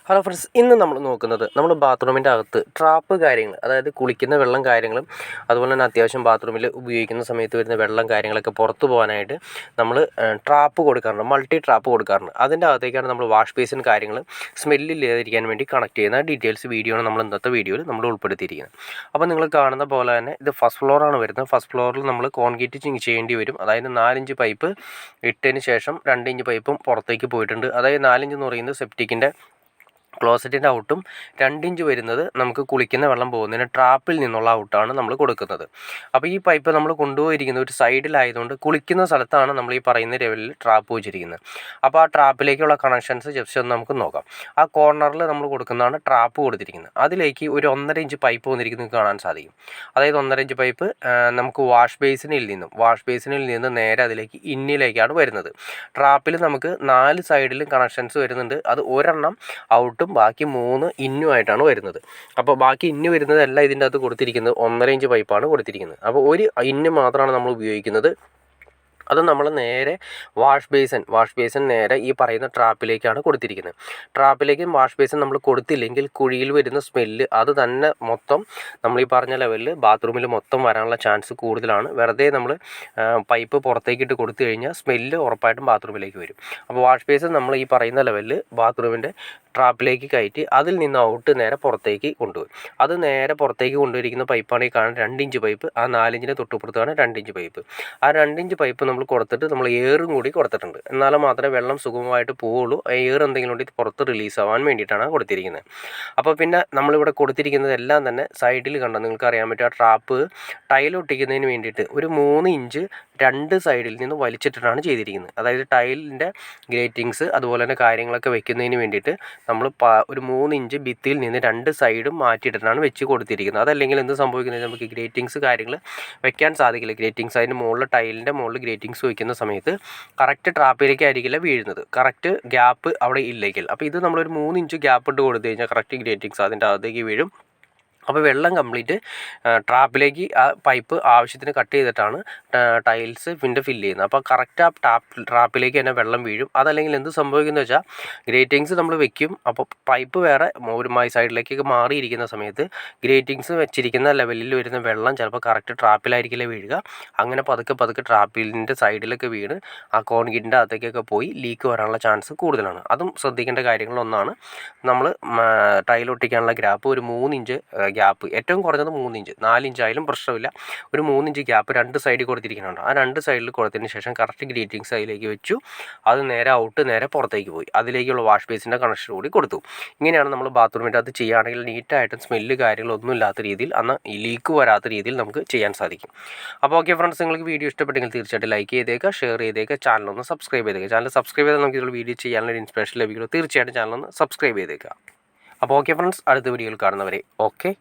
Hello friends, ഇന്ന് നമ്മൾ നോക്കുന്നത് നമ്മൾ ബാത്റൂമിൻ്റെ അകത്ത് ട്രാപ്പ് കാര്യങ്ങൾ, അതായത് കുളിക്കുന്ന വെള്ളം കാര്യങ്ങളും അതുപോലെ തന്നെ അത്യാവശ്യം ബാത്റൂമിൽ ഉപയോഗിക്കുന്ന സമയത്ത് വരുന്ന വെള്ളം കാര്യങ്ങളൊക്കെ പുറത്തു പോകാനായിട്ട് നമ്മൾ ട്രാപ്പ് കൊടുക്കാറുണ്ട്, മൾട്ടി ട്രാപ്പ് കൊടുക്കാറുണ്ട്. അതിൻ്റെ അകത്തേക്കാണ് നമ്മൾ വാഷ് ബേസിൻ കാര്യങ്ങൾ സ്മെല്ലില്ലാതിരിക്കാൻ വേണ്ടി കണക്ട് ചെയ്യുന്ന ഡീറ്റെയിൽസ് വീഡിയോ ആണ് നമ്മൾ ഇന്നത്തെ വീഡിയോയിൽ നമ്മൾ ഉൾപ്പെടുത്തിയിരിക്കുന്നത്. അപ്പോൾ നിങ്ങൾ കാണുന്ന പോലെ തന്നെ ഇത് ഫസ്റ്റ് ഫ്ലോറാണ് വരുന്നത്. ഫസ്റ്റ് ഫ്ലോറിൽ നമ്മൾ കോൺക്രീറ്റ് ചെയ്യേണ്ടി വരും. അതായത് 4 ഇഞ്ച് പൈപ്പ് ഇട്ടതിന് ശേഷം 2 ഇഞ്ച് പൈപ്പും പുറത്തേക്ക് പോയിട്ടുണ്ട്. അതായത് 4 ഇഞ്ച് എന്ന് പറയുന്നത് സെപ്റ്റിക്കിൻ്റെ ക്ലോസറ്റിൻ്റെ ഔട്ടും 2 ഇഞ്ച് വരുന്നത് നമുക്ക് കുളിക്കുന്ന വെള്ളം പോകുന്നതിന് ട്രാപ്പിൽ നിന്നുള്ള ഔട്ടാണ് നമ്മൾ കൊടുക്കുന്നത്. അപ്പോൾ ഈ പൈപ്പ് നമ്മൾ കൊണ്ടുപോയിരിക്കുന്ന ഒരു സൈഡിലായതുകൊണ്ട് കുളിക്കുന്ന സ്ഥലത്താണ് നമ്മൾ ഈ പറയുന്ന ലെവലിൽ ട്രാപ്പ് വെച്ചിരിക്കുന്നത്. അപ്പോൾ ആ ട്രാപ്പിലേക്കുള്ള കണക്ഷൻസ് ജസ്റ്റ് ഒന്ന് നമുക്ക് നോക്കാം. ആ കോർണറിൽ നമ്മൾ കൊടുക്കുന്നതാണ് ട്രാപ്പ് കൊടുത്തിരിക്കുന്നത്. അതിലേക്ക് ഒരു 1.5 ഇഞ്ച് പൈപ്പ് വന്നിരിക്കുന്നത് കാണാൻ സാധിക്കും. അതായത് 1.5 ഇഞ്ച് പൈപ്പ് നമുക്ക് വാഷ് ബേസിനിൽ നിന്ന് നേരെ അതിലേക്ക് ഇന്നിലേക്കാണ് വരുന്നത്. ട്രാപ്പിൽ നമുക്ക് 4 സൈഡിലും കണക്ഷൻസ് വരുന്നുണ്ട്. അത് ഒരെണ്ണം ഔട്ടും ബാക്കി 3 ഇന്നുമായിട്ടാണ് വരുന്നത്. അപ്പോൾ ബാക്കി ഇന്ന് വരുന്നതെല്ലാം ഇതിൻ്റെ അകത്ത് കൊടുത്തിരിക്കുന്നത് 1.5 ഇഞ്ച് പൈപ്പാണ് കൊടുത്തിരിക്കുന്നത്. അപ്പോൾ ഒരു ഇന്ന് മാത്രമാണ് നമ്മൾ ഉപയോഗിക്കുന്നത്. അത് നമ്മൾ നേരെ വാഷ് ബേസിൻ നേരെ ഈ പറയുന്ന ട്രാപ്പിലേക്കാണ് കൊടുത്തിരിക്കുന്നത്. ട്രാപ്പിലേക്കും വാഷ് ബേസിൻ നമ്മൾ കൊടുത്തില്ലെങ്കിൽ കുഴിയിൽ വരുന്ന സ്മെല്ല് അത് തന്നെ മൊത്തം നമ്മൾ ഈ പറഞ്ഞ ലെവലിൽ ബാത്റൂമിൽ മൊത്തം വരാനുള്ള ചാൻസ് കൂടുതലാണ്. വെറുതെ നമ്മൾ പൈപ്പ് പുറത്തേക്കിട്ട് കൊടുത്തു കഴിഞ്ഞാൽ സ്മെല്ല് ഉറപ്പായിട്ടും ബാത്റൂമിലേക്ക് വരും. അപ്പോൾ വാഷ് ബേസിൻ നമ്മൾ ഈ പറയുന്ന ലെവലിൽ ബാത്റൂമിൻ്റെ ട്രാപ്പിലേക്ക് കയറ്റി അതിൽ നിന്ന് ഔട്ട് നേരെ പുറത്തേക്ക് കൊണ്ടുപോയി. അത് നേരെ പുറത്തേക്ക് കൊണ്ടുവരിക്കുന്ന പൈപ്പാണ് ഈ കാണുന്ന 2 ഇഞ്ച് പൈപ്പ്. ആ 4 ഇഞ്ചിൻ്റെ തൊട്ടുപുറത്താണ് 2 ഇഞ്ച് പൈപ്പ്. ആ 2 ഇഞ്ച് പൈപ്പ് നമ്മൾ കൊടുത്തിട്ട് നമ്മൾ എയറും കൂടി കൊടുത്തിട്ടുണ്ട്. എന്നാലും മാത്രമേ വെള്ളം സുഗമമായിട്ട് പോവുള്ളൂ. എയർ എന്തെങ്കിലും ഉണ്ടെങ്കിൽ പുറത്ത് റിലീസ് ആവാൻ വേണ്ടിയിട്ടാണ് കൊടുത്തിരിക്കുന്നത്. അപ്പോൾ പിന്നെ നമ്മളിവിടെ കൊടുത്തിരിക്കുന്നതെല്ലാം തന്നെ സൈഡിൽ കണ്ടോ നിങ്ങൾക്ക് അറിയാൻ പറ്റും. ആ ട്രാപ്പ് ടൈൽ ഒട്ടിക്കുന്നതിന് വേണ്ടിയിട്ട് ഒരു 3 ഇഞ്ച് 2 സൈഡിൽ നിന്ന് വലിച്ചിട്ടിട്ടാണ് ചെയ്തിരിക്കുന്നത്. അതായത് ടൈലിൻ്റെ ഗ്രേറ്റിങ്സ് അതുപോലെ തന്നെ കാര്യങ്ങളൊക്കെ വെക്കുന്നതിന് വേണ്ടിയിട്ട് നമ്മൾ ഒരു 3 ഇഞ്ച് ഭിത്തിയിൽ നിന്ന് 2 സൈഡും മാറ്റിയിട്ടിട്ടാണ് വെച്ച് കൊടുത്തിരിക്കുന്നത്. അതല്ലെങ്കിൽ എന്ത് സംഭവിക്കുന്നത്, നമുക്ക് ഗ്രേറ്റിങ്സ് കാര്യങ്ങൾ വെക്കാൻ സാധിക്കില്ല. ഗ്രേറ്റിങ്സ് അതിൻ്റെ മുകളിൽ ടൈലിൻ്റെ മുകളിൽ ഗ്രേറ്റിങ്സ് വയ്ക്കുന്ന സമയത്ത് കറക്റ്റ് ട്രാപ്പിലേക്കായിരിക്കില്ല വീഴുന്നത്. കറക്റ്റ് ഗ്യാപ്പ് അവിടെ ഇല്ലെങ്കിൽ. അപ്പോൾ ഇത് നമ്മളൊരു 3 ഇഞ്ച് ഗ്യാപ്പ് ഇട്ട് കൊടുത്തു കഴിഞ്ഞാൽ കറക്റ്റ് ഗ്രേറ്റിങ്സ് അതിൻ്റെ അകത്തേക്ക് വീഴും. അപ്പോൾ വെള്ളം കംപ്ലീറ്റ് ട്രാപ്പിലേക്ക് ആ പൈപ്പ് ആവശ്യത്തിന് കട്ട് ചെയ്തിട്ടാണ് ടൈൽസ് ഫില്ല് ചെയ്യുന്നത്. അപ്പോൾ കറക്റ്റ് ആ ട്രാപ്പിലേക്ക് തന്നെ വെള്ളം വീഴും. അതല്ലെങ്കിൽ എന്ത് സംഭവിക്കുന്നത് വെച്ചാൽ ഗ്രേറ്റിങ്സ് നമ്മൾ വെക്കും. അപ്പോൾ പൈപ്പ് വേറെ ഒരു സൈഡിലേക്കൊക്കെ മാറിയിരിക്കുന്ന സമയത്ത് ഗ്രേറ്റിങ്സ് വെച്ചിരിക്കുന്ന ലെവലിൽ വരുന്ന വെള്ളം ചിലപ്പോൾ കറക്റ്റ് ട്രാപ്പിലായിരിക്കില്ല വീഴുക. അങ്ങനെ പതുക്കെ ട്രാപ്പിലിൻ്റെ സൈഡിലൊക്കെ വീണ് ആ കോൺക്രീറ്റിൻ്റെ അകത്തേക്കൊക്കെ പോയി ലീക്ക് വരാനുള്ള ചാൻസ് കൂടുതലാണ്. അതും ശ്രദ്ധിക്കേണ്ട കാര്യങ്ങളൊന്നാണ്. നമ്മൾ ടൈലൊട്ടിക്കാനുള്ള ഗ്യാപ്പ് ഒരു 3 ഇഞ്ച് ഗ്യാപ്പ്, ഏറ്റവും കുറഞ്ഞത് 3 ഇഞ്ച്, 4 ഇഞ്ചായാലും പ്രശ്നമില്ല. ഒരു 3 ഇഞ്ച് ഗ്യാപ്പ് 2 സൈഡിൽ കൊടുത്തിരിക്കുന്നുണ്ട്. ആ 2 സൈഡിൽ കൊടുത്തതിന് ശേഷം കറക്റ്റ് ഗ്രീറ്റിങ്സ് അതിലേക്ക് വെച്ചു. അത് നേരെ ഔട്ട് നേരെ പുറത്തേക്ക് പോയി. അതിലേക്കുള്ള വാഷ് ബേസിൻ്റെ കണക്ഷൻ കൂടി കൊടുത്തു. ഇങ്ങനെയാണ് നമ്മൾ ബാത്റൂമിൻ്റെ അകത്ത് ചെയ്യുകയാണെങ്കിൽ നീറ്റായിട്ടും സ്മെല്ല് കാര്യങ്ങളൊന്നും ഇല്ലാത്ത രീതിയിൽ, അന്ന് ലീക്ക് വരാത്ത രീതിയിൽ നമുക്ക് ചെയ്യാൻ സാധിക്കും. അപ്പോൾ ഓക്കെ ഫ്രണ്ട്സ്, നിങ്ങൾക്ക് വീഡിയോ ഇഷ്ടപ്പെട്ടെങ്കിൽ തീർച്ചയായിട്ടും ലൈക്ക് ചെയ്തേക്കുക, ഷെയർ ചെയ്തേക്കുക, ചാനലൊന്ന് സബ്സ്ക്രൈബ് ചെയ്തേക്കുക. ചാനൽ സബ്സ്ക്രൈബ് ചെയ്താൽ നമുക്ക് ഇതിലുള്ള വീഡിയോ ചെയ്യാനുള്ള ഇൻസ്പിറേഷൻ ലഭിക്കുള്ളൂ. തീർച്ചയായിട്ടും ചാനലൊന്ന് സബ്സ്ക്രൈബ് ചെയ്തേക്കുക. അപ്പോൾ ഓക്കെ ഫ്രണ്ട്സ്, അടുത്ത വീഡിയോയിൽ കാണുന്നവരെ ഓക്കെ.